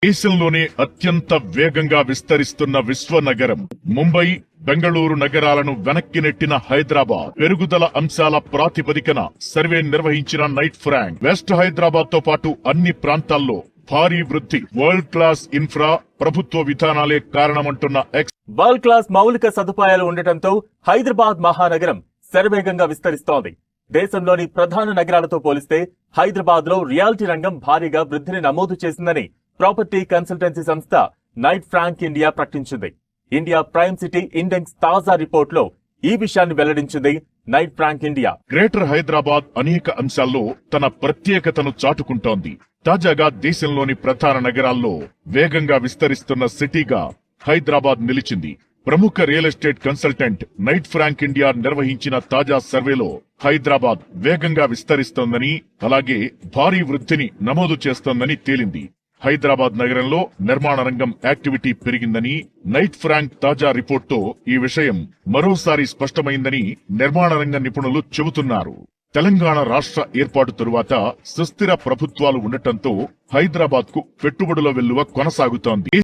దేశంలోనే అత్యంత వేగంగా విస్తరిస్తున్న విశ్వనగరం ముంబై, బెంగళూరు నగరాలను వెనక్కి నెట్టిన హైదరాబాద్ పెరుగుదల అంశాల ప్రాతిపదికన సర్వే నిర్వహించిన నైట్ ఫ్రాంక్ వెస్ట్ హైదరాబాద్ తో పాటు అన్ని ప్రాంతాల్లో భారీ వృద్ధి, వరల్డ్ క్లాస్ ఇన్ఫ్రా, ప్రభుత్వ విధానాలే కారణమంటున్న వరల్డ్ క్లాస్ మౌలిక సదుపాయాలు ఉండటంతో హైదరాబాద్ మహానగరం శరవేగంగా విస్తరిస్తోంది. దేశంలోని ప్రధాన నగరాలతో పోలిస్తే హైదరాబాద్ లో రియాలిటీ రంగం భారీగా వృద్ధిని నమోదు చేసిందని ప్రాపర్టీ కన్సల్టెన్సీ సంస్థ నైట్ ఫ్రాంక్ ఇండియా ప్రకటించింది. ఇండియా ప్రైమ్ సిటీ ఇండెక్స్ తాజా రిపోర్ట్ లో ఈ విషయాన్ని వెల్లడించింది Knight Frank India. Greater Hyderabad అనేక అంశాల్లో తన ప్రత్యేకతను చాటుకుంటోంది. తాజాగా దేశంలోని ప్రధాన నగరాల్లో వేగంగా విస్తరిస్తున్న సిటీగా హైదరాబాద్ నిలిచింది. ప్రముఖ real estate consultant Knight Frank India నిర్వహించిన తాజా సర్వేలో హైదరాబాద్ వేగంగా విస్తరిస్తోందని, అలాగే భారీ వృద్ధిని నమోదు చేస్తోందని తేలింది. హైదరాబాద్ నగరంలో నిర్మాణ రంగం యాక్టివిటీ పెరిగిందని నైట్ ఫ్రాంక్ తాజా రిపోర్టుతో ఈ విషయం మరోసారి స్పష్టమైందని నిర్మాణ రంగ నిపుణులు చెబుతున్నారు. తెలంగాణ రాష్ట్ర ఏర్పాటు తరువాత సుస్థిర ప్రభుత్వాలు ఉండటంతో హైదరాబాద్ కు పెట్టుబడుల వెల్లువ కొనసాగుతోంది.